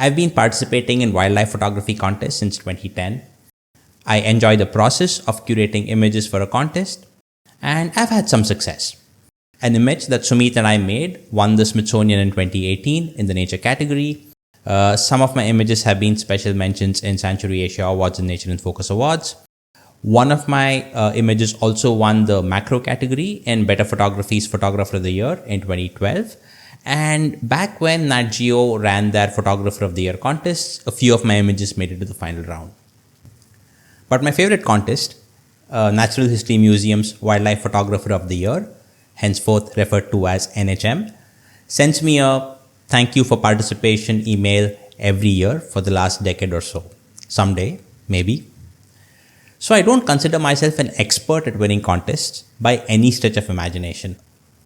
I've been participating in wildlife photography contests since 2010. I enjoy the process of curating images for a contest, and I've had some success. An image that Sumit and I made won the Smithsonian in 2018 in the nature category. Some of my images have been special mentions in Sanctuary Asia Awards and Nature in Focus Awards. One of my images also won the macro category in Better Photography's Photographer of the Year in 2012. And back when Nat Geo ran their Photographer of the Year contests, a few of my images made it to the final round. But my favorite contest, Natural History Museum's Wildlife Photographer of the Year, henceforth referred to as NHM, sends me a thank you for participation email every year for the last decade or so. Someday, maybe. So I don't consider myself an expert at winning contests by any stretch of imagination,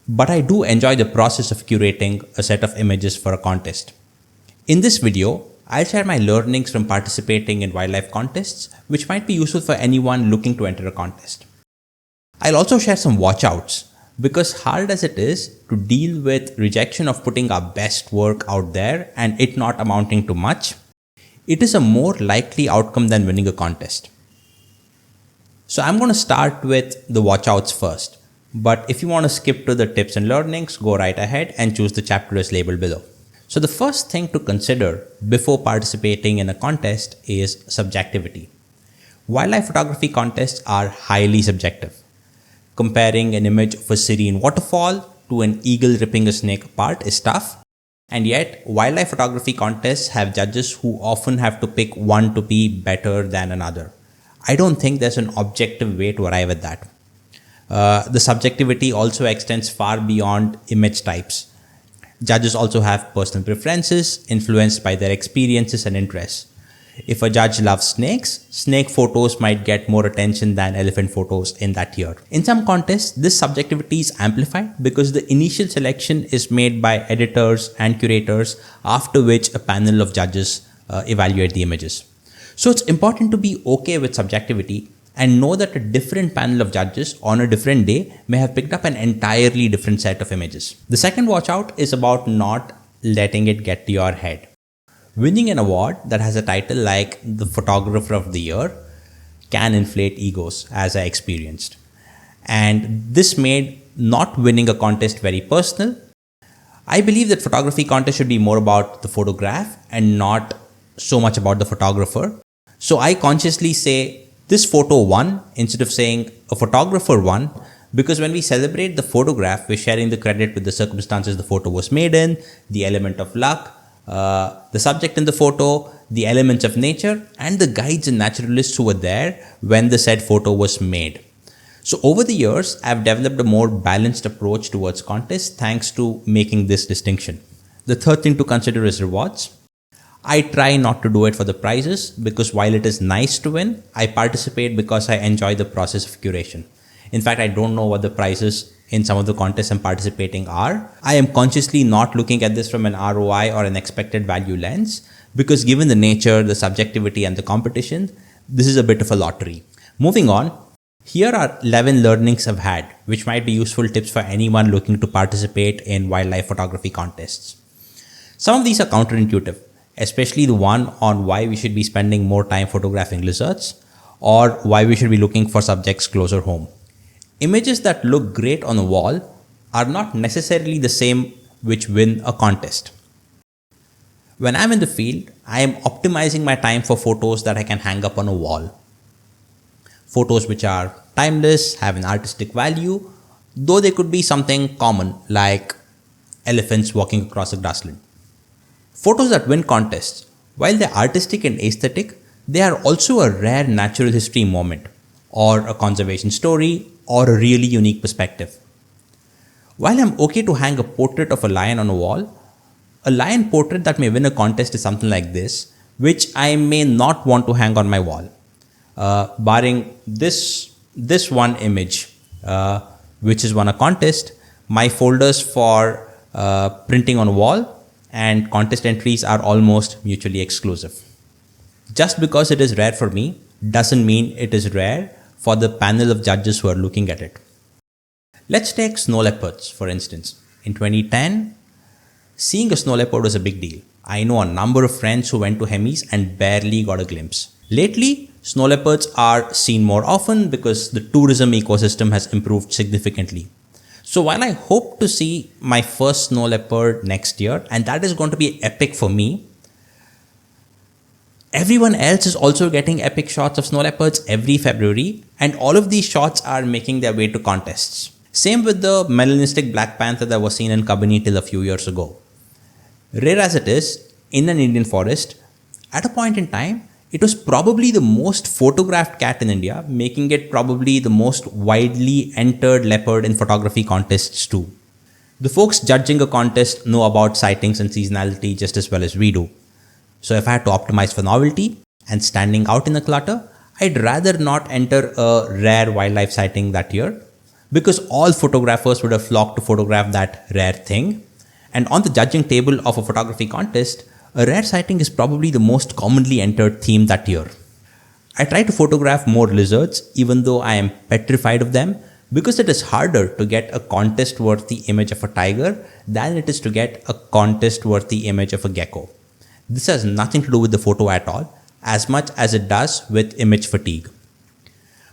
but I do enjoy the process of curating a set of images for a contest. In this video, I'll share my learnings from participating in wildlife contests, which might be useful for anyone looking to enter a contest. I'll also share some watchouts, because hard as it is to deal with rejection of putting our best work out there and it not amounting to much, it is a more likely outcome than winning a contest. So I'm going to start with the watchouts first, but if you want to skip to the tips and learnings, go right ahead and choose the chapter as labeled below. So the first thing to consider before participating in a contest is subjectivity. Wildlife photography contests are highly subjective. Comparing an image of a serene waterfall to an eagle ripping a snake apart is tough, and yet wildlife photography contests have judges who often have to pick one to be better than another. I don't think there's an objective way to arrive at that. The subjectivity also extends far beyond image types. Judges also have personal preferences influenced by their experiences and interests. If a judge loves snakes, snake photos might get more attention than elephant photos in that year. In some contests, this subjectivity is amplified because the initial selection is made by editors and curators, after which a panel of judges evaluate the images. So it's important to be okay with subjectivity and know that a different panel of judges on a different day may have picked up an entirely different set of images. The second watch out is about not letting it get to your head. Winning an award that has a title like the Photographer of the Year can inflate egos, as I experienced. And this made not winning a contest very personal. I believe that photography contests should be more about the photograph and not so much about the photographer. So I consciously say this photo won instead of saying a photographer won, because when we celebrate the photograph, we're sharing the credit with the circumstances the photo was made in, the element of luck, the subject in the photo, the elements of nature, and the guides and naturalists who were there when the said photo was made. So over the years, I've developed a more balanced approach towards contests thanks to making this distinction. The third thing to consider is rewards. I try not to do it for the prizes because while it is nice to win, I participate because I enjoy the process of curation. In fact, I don't know what the prizes in some of the contests I'm participating are. I am consciously not looking at this from an ROI or an expected value lens because given the nature, the subjectivity and the competition, this is a bit of a lottery. Moving on, here are 11 learnings I've had, which might be useful tips for anyone looking to participate in wildlife photography contests. Some of these are counterintuitive, especially the one on why we should be spending more time photographing lizards or why we should be looking for subjects closer home. Images that look great on a wall are not necessarily the same which win a contest. When I'm in the field, I am optimizing my time for photos that I can hang up on a wall. Photos which are timeless, have an artistic value, though they could be something common like elephants walking across a grassland. Photos that win contests, while they're artistic and aesthetic, they are also a rare natural history moment, or a conservation story, or a really unique perspective. While I'm okay to hang a portrait of a lion on a wall, a lion portrait that may win a contest is something like this, which I may not want to hang on my wall. Barring this one image, which has won a contest, my folders for printing on a wall and contest entries are almost mutually exclusive. Just because it is rare for me doesn't mean it is rare for the panel of judges who are looking at it. Let's take snow leopards, for instance. In 2010, seeing a snow leopard was a big deal. I know a number of friends who went to Hemis and barely got a glimpse. Lately, snow leopards are seen more often because the tourism ecosystem has improved significantly. So while I hope to see my first snow leopard next year, and that is going to be epic for me, everyone else is also getting epic shots of snow leopards every February, and all of these shots are making their way to contests. Same with the melanistic black panther that was seen in Kabini till a few years ago. Rare as it is, in an Indian forest, at a point in time, it was probably the most photographed cat in India, making it probably the most widely entered leopard in photography contests too. The folks judging a contest know about sightings and seasonality just as well as we do. So if I had to optimize for novelty and standing out in the clutter, I'd rather not enter a rare wildlife sighting that year, because all photographers would have flocked to photograph that rare thing. And on the judging table of a photography contest, a rare sighting is probably the most commonly entered theme that year. I try to photograph more lizards, even though I am petrified of them, because it is harder to get a contest-worthy image of a tiger than it is to get a contest-worthy image of a gecko. This has nothing to do with the photo at all, as much as it does with image fatigue.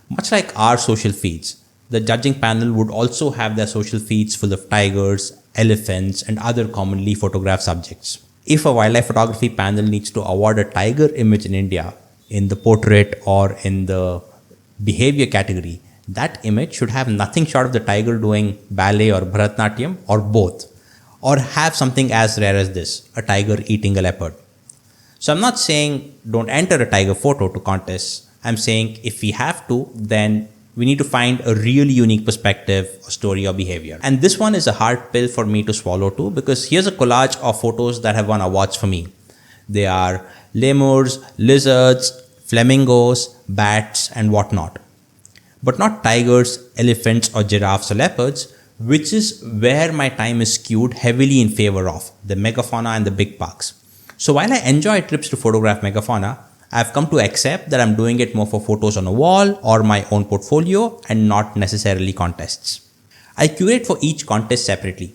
Much like our social feeds, the judging panel would also have their social feeds full of tigers, elephants, and other commonly photographed subjects. If a wildlife photography panel needs to award a tiger image in India in the portrait or in the behavior category, that image should have nothing short of the tiger doing ballet or Bharatnatyam or both, or have something as rare as this, a tiger eating a leopard. So I'm not saying don't enter a tiger photo to contests. I'm saying if we have to, then we need to find a really unique perspective, or story, or behavior. And this one is a hard pill for me to swallow too, because here's a collage of photos that have won awards for me. They are lemurs, lizards, flamingos, bats, and whatnot. But not tigers, elephants, or giraffes or leopards, which is where my time is skewed heavily in favor of, the megafauna and the big parks. So while I enjoy trips to photograph megafauna, I've come to accept that I'm doing it more for photos on a wall or my own portfolio and not necessarily contests. I curate for each contest separately.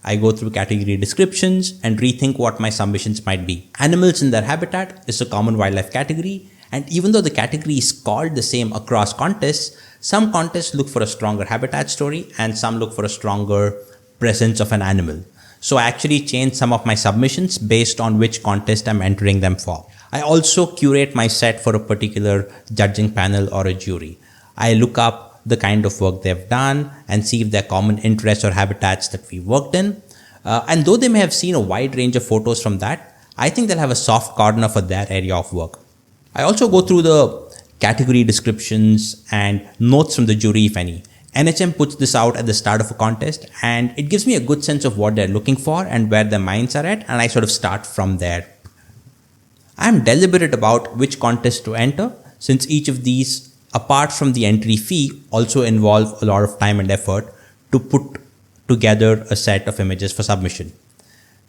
I go through category descriptions and rethink what my submissions might be. Animals in their habitat is a common wildlife category, and even though the category is called the same across contests, some contests look for a stronger habitat story and some look for a stronger presence of an animal. So I actually change some of my submissions based on which contest I'm entering them for. I also curate my set for a particular judging panel or a jury. I look up the kind of work they've done and see if they're common interests or habitats that we worked in. And though they may have seen a wide range of photos from that, I think they'll have a soft corner for their area of work. I also go through the category descriptions and notes from the jury, if any. NHM puts this out at the start of a contest, and it gives me a good sense of what they're looking for and where their minds are at, and I sort of start from there. I'm deliberate about which contest to enter, since each of these, apart from the entry fee, also involve a lot of time and effort to put together a set of images for submission.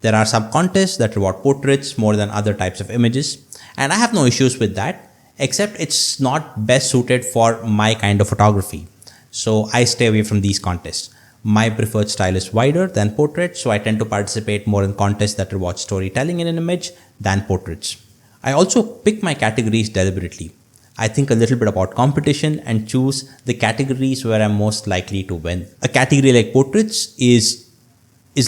There are some contests that reward portraits more than other types of images, and I have no issues with that, except it's not best suited for my kind of photography. So I stay away from these contests. My preferred style is wider than portraits, so I tend to participate more in contests that reward storytelling in an image than portraits. I also pick my categories deliberately. I think a little bit about competition and choose the categories where I'm most likely to win. A category like portraits is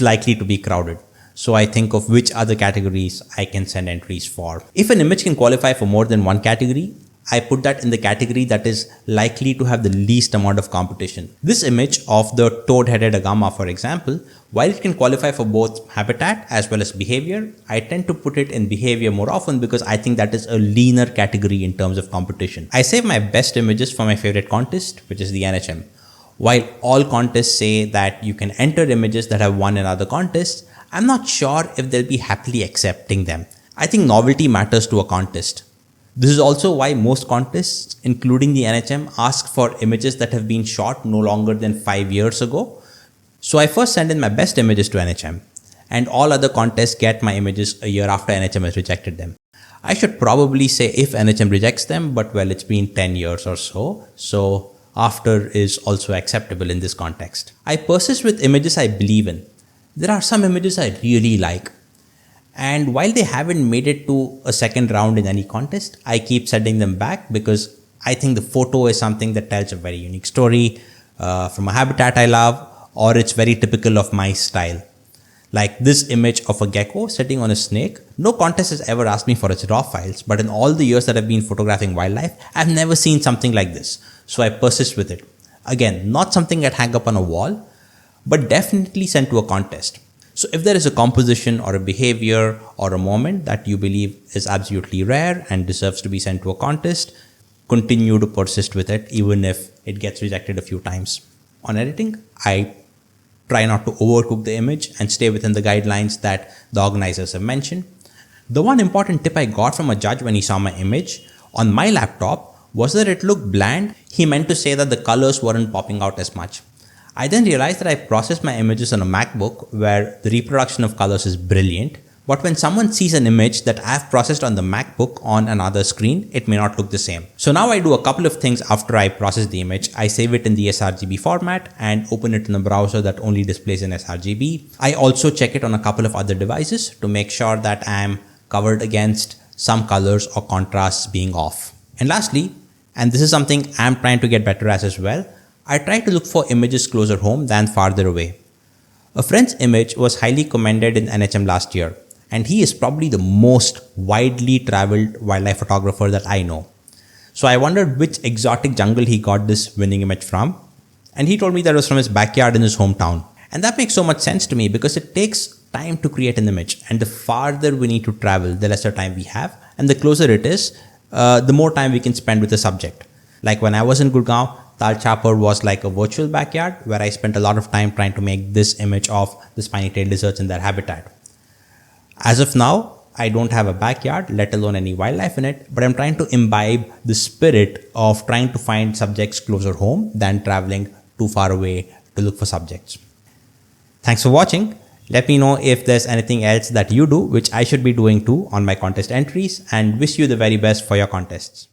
likely to be crowded. So I think of which other categories I can send entries for. If an image can qualify for more than one category, I put that in the category that is likely to have the least amount of competition. This image of the toad-headed agama, for example, while it can qualify for both habitat as well as behavior, I tend to put it in behavior more often because I think that is a leaner category in terms of competition. I save my best images for my favorite contest, which is the NHM. While all contests say that you can enter images that have won in other contests, I'm not sure if they'll be happily accepting them. I think novelty matters to a contest. This is also why most contests, including the NHM, ask for images that have been shot no longer than 5 years ago. So I first send in my best images to NHM, and all other contests get my images a year after NHM has rejected them. I should probably say if NHM rejects them, but well, it's been 10 years or so, so after is also acceptable in this context. I persist with images I believe in. There are some images I really like, And while they haven't made it to a second round in any contest, I keep sending them back because I think the photo is something that tells a very unique story from a habitat I love, or it's very typical of my style. Like this image of a gecko sitting on a snake. No contest has ever asked me for its raw files, but in all the years that I've been photographing wildlife, I've never seen something like this. So I persist with it. Again, not something I'd hang up on a wall, but definitely sent to a contest. So if there is a composition or a behavior or a moment that you believe is absolutely rare and deserves to be sent to a contest, continue to persist with it even if it gets rejected a few times. On editing, I try not to overcook the image and stay within the guidelines that the organizers have mentioned. The one important tip I got from a judge when he saw my image on my laptop was that it looked bland. He meant to say that the colors weren't popping out as much. I then realized that I process my images on a MacBook where the reproduction of colors is brilliant, but when someone sees an image that I've processed on the MacBook on another screen, it may not look the same. So now I do a couple of things after I process the image. I save it in the sRGB format and open it in a browser that only displays in sRGB. I also check it on a couple of other devices to make sure that I'm covered against some colors or contrasts being off. And lastly, and this is something I'm trying to get better at as well, I try to look for images closer home than farther away. A friend's image was highly commended in NHM last year, and he is probably the most widely traveled wildlife photographer that I know. So I wondered which exotic jungle he got this winning image from, and he told me that it was from his backyard in his hometown. And that makes so much sense to me because it takes time to create an image, and the farther we need to travel, the lesser time we have, and the closer it is, the more time we can spend with the subject. Like when I was in Gurgaon, Tal Chapar was like a virtual backyard where I spent a lot of time trying to make this image of the spiny-tailed lizards in their habitat. As of now, I don't have a backyard, let alone any wildlife in it, but I'm trying to imbibe the spirit of trying to find subjects closer home than traveling too far away to look for subjects. Thanks for watching. Let me know if there's anything else that you do which I should be doing too on my contest entries, and wish you the very best for your contests.